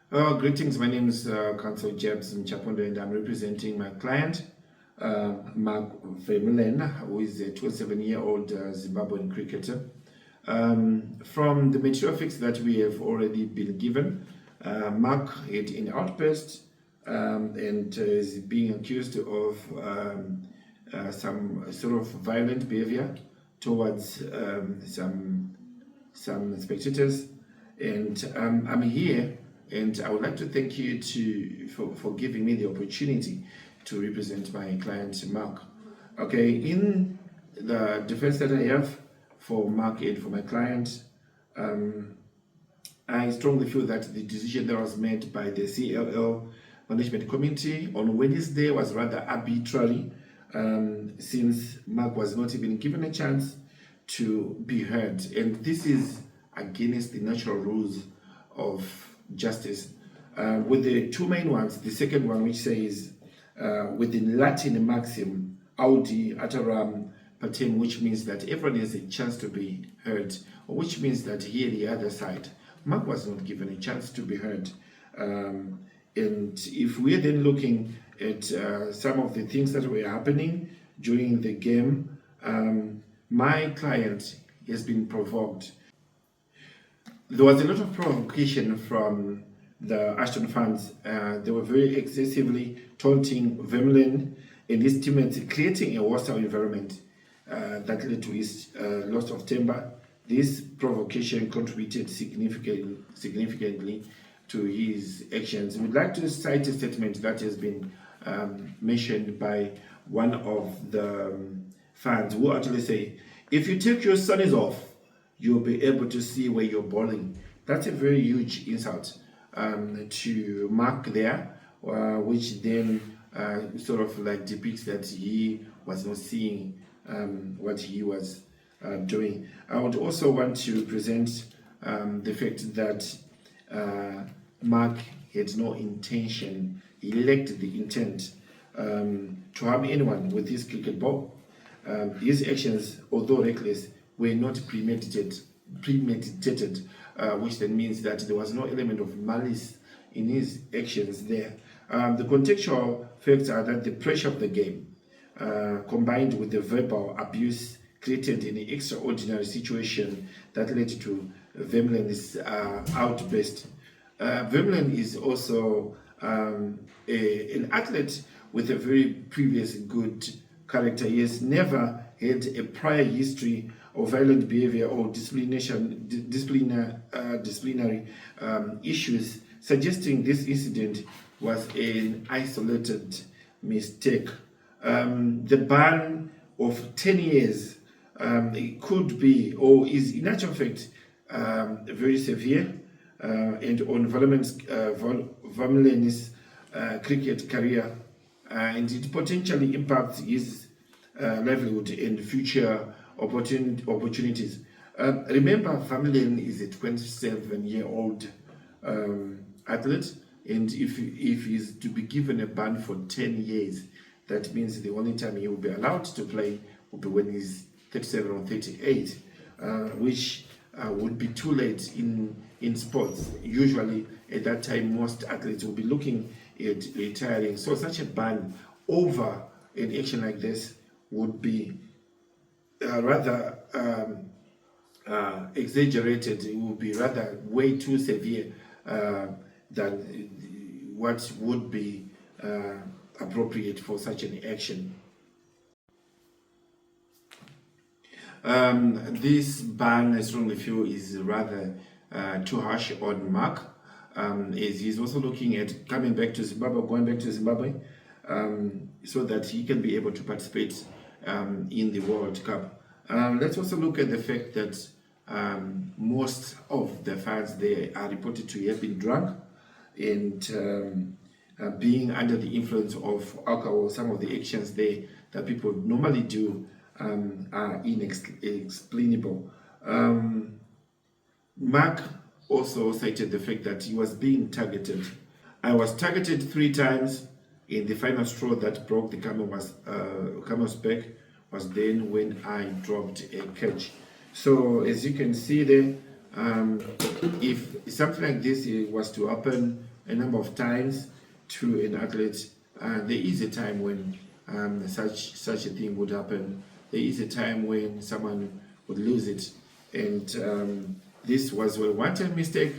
Greetings, my name is Council Jebs Chapondo, and I'm representing my client, Mark Vermeulen, who is a 27-year-old Zimbabwean cricketer. From the material facts that we have already been given, Mark had an outburst and is being accused of some sort of violent behavior towards some spectators. And I'm here, and I would like to thank you for giving me the opportunity to represent my client, Mark. Okay, in the defense that I have for Mark and for my client, I strongly feel that the decision that was made by the CLL Management Committee on Wednesday was rather arbitrary, since Mark was not even given a chance to be heard. And this is against the natural rules of justice. With the two main ones, the second one which says, with the Latin maxim, audi ataram patem, which means that everyone has a chance to be heard, or which means that here the other side, Mark was not given a chance to be heard. And if we're then looking at some of the things that were happening during the game, my client has been provoked. There was a lot of provocation from the Ashton fans. They were very excessively taunting Vermeulen and his teammates, creating a hostile environment that led to his loss of temper. This provocation contributed significantly to his actions. We'd like to cite a statement that has been mentioned by one of the fans, who actually say, if you take your sunnies off, you'll be able to see where you're bowling. That's a very huge insult to Mark there, which then sort of like depicts that he was not seeing what he was doing. I would also want to present the fact that Mark had no intention, he lacked the intent to harm anyone with his cricket ball. His actions, although reckless, were not premeditated, which then means that there was no element of malice in his actions there. The contextual facts are that the pressure of the game, combined with the verbal abuse, created an extraordinary situation that led to Vermeulen's outburst. Vermeulen is also an athlete with a very previous good character. He has never had a prior history of violent behavior or disciplinary issues, suggesting this incident was an isolated mistake. The ban of 10 years it could be, or is in actual fact, very severe, and on Vermeulen's cricket career, and it potentially impacts his livelihood and future opportunities. Remember, Vermeulen is a 27-year-old athlete, and if he's to be given a ban for 10 years, that means the only time he will be allowed to play will be when he's 37 or 38, which would be too late in sports. Usually at that time, most athletes will be looking at retiring. So such a ban over an action like this would be rather exaggerated. It would be rather way too severe than what would be appropriate for such an action. This ban, I strongly feel, is rather too harsh on Mark, as he's also looking at going back to Zimbabwe, so that he can be able to participate in the World Cup. Let's also look at the fact that most of the fans there are reported to have been drunk and being under the influence of alcohol. Some of the actions there that people normally do are inexplainable. Mark also cited the fact that he was being targeted. I was targeted 3 times, and the final straw that broke the camel's back was then when I dropped a catch. So as you can see there, if something like this was to happen a number of times to an athlete, there is a time when such a thing would happen. There is a time when someone would lose it, and this was a one-time mistake,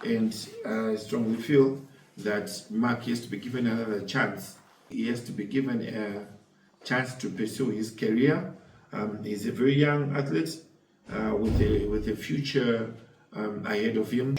and I strongly feel that Mark has to be given another chance. He has to be given a chance to pursue his career. He's a very young athlete with a future ahead of him.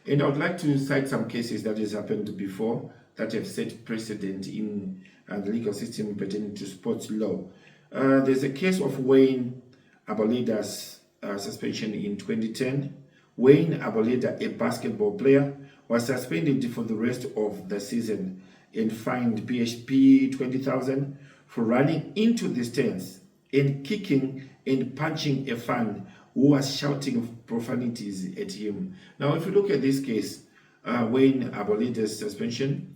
And I would like to cite some cases that has happened before that have set precedent in the legal system pertaining to sports law. There's a case of Wayne Aboleda's suspension in 2010. Wayne Aboleda, a basketball player, was suspended for the rest of the season and fined PHP 20,000 for running into the stands and kicking and punching a fan who was shouting profanities at him. Now, if you look at this case, Wayne Aboleda's suspension,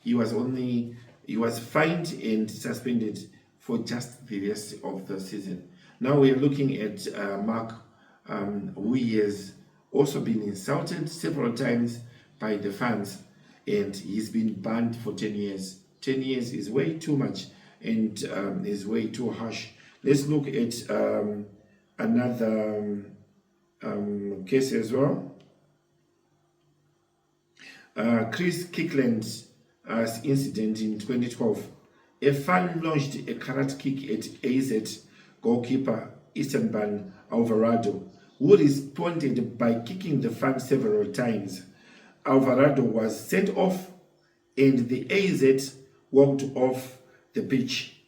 he was fined and suspended for just the rest of the season. Now we are looking at Mark, who has also been insulted several times by the fans, and he's been banned for 10 years. 10 years is way too much and is way too harsh. Let's look at another case as well. Chris Kickland's incident in 2012. A fan launched a karate kick at AZ goalkeeper Esteban Alvarado, who responded by kicking the fan several times. Alvarado was sent off and the AZ walked off the pitch.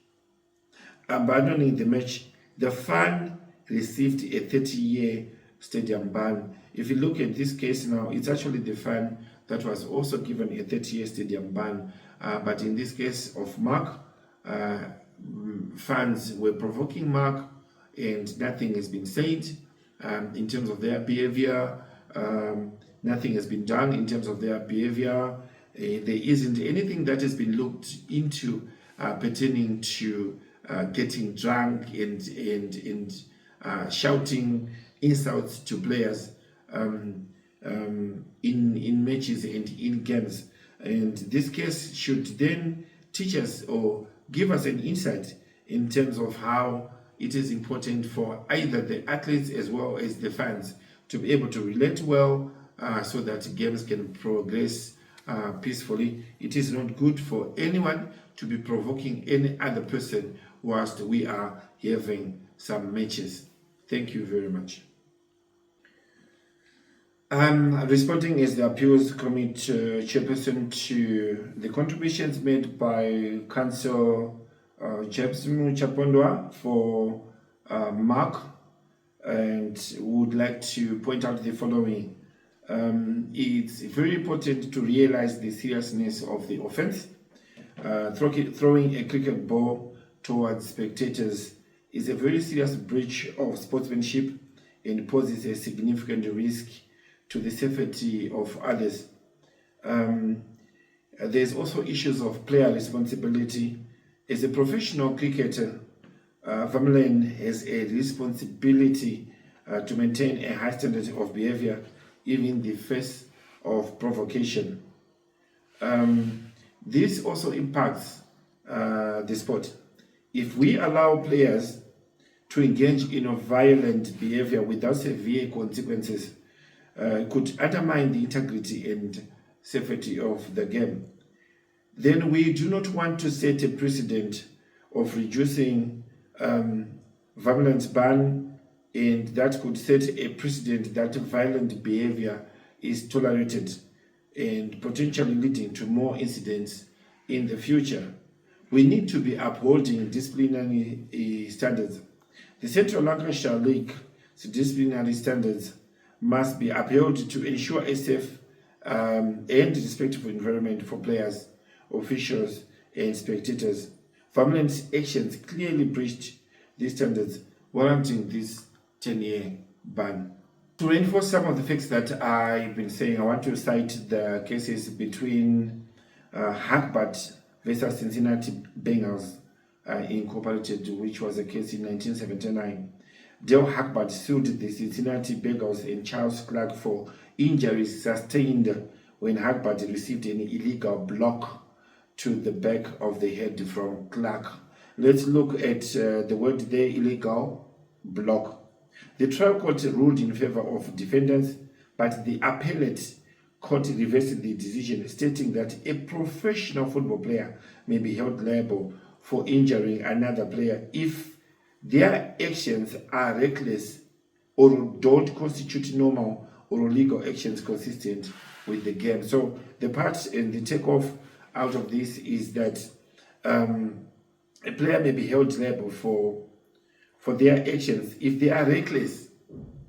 Abandoning the match, the fan received a 30-year stadium ban. If you look at this case now, it's actually the fan that was also given a 30-year stadium ban. But in this case of Mark, fans were provoking Mark and nothing has been said in terms of their behavior. Nothing has been done in terms of their behavior. There isn't anything that has been looked into pertaining to getting drunk and shouting insults to players in matches and in games. And this case should then teach us or give us an insight in terms of how it is important for either the athletes as well as the fans to be able to relate well so that games can progress peacefully. It is not good for anyone to be provoking any other person whilst we are having some matches. Thank you very much. Responding as the Appeals Committee chairperson to the contributions made by Council James Chapondwa for Mark, and would like to point out the following. It's very important to realize the seriousness of the offense. Throwing a cricket ball towards spectators is a very serious breach of sportsmanship and poses a significant risk to the safety of others. There's also issues of player responsibility. As a professional cricketer, Vermeulen has a responsibility to maintain a high standard of behavior, even in the face of provocation. This also impacts the sport. If we allow players to engage in a violent behavior without severe consequences, could undermine the integrity and safety of the game. Then we do not want to set a precedent of reducing violence ban, and that could set a precedent that violent behavior is tolerated and potentially leading to more incidents in the future. We need to be upholding disciplinary standards. The Central Lancashire League's disciplinary standards must be upheld to ensure a safe and respectful environment for players, officials, and spectators. Vermeulen's actions clearly breached these standards, warranting this 10-year ban. To reinforce some of the facts that I've been saying, I want to cite the cases between Hackbutt versus Cincinnati Bengals Incorporated, which was a case in 1979. Dale Hackbutt sued the Cincinnati Bengals and Charles Clark for injuries sustained when Hagbard received an illegal block to the back of the head from Clark. Let's look at the word there, illegal block. The trial court ruled in favor of defendants, but the appellate court reversed the decision, stating that a professional football player may be held liable for injuring another player if their actions are reckless or don't constitute normal or legal actions consistent with the game. So the part and the takeoff out of this is that a player may be held liable for their actions if they are reckless,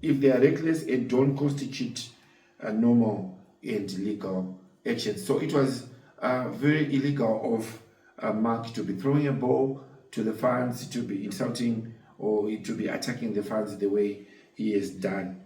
and don't constitute normal and legal actions. So it was very illegal of Mark to be throwing a ball to the fans, to be insulting or to be attacking the fans the way he has done.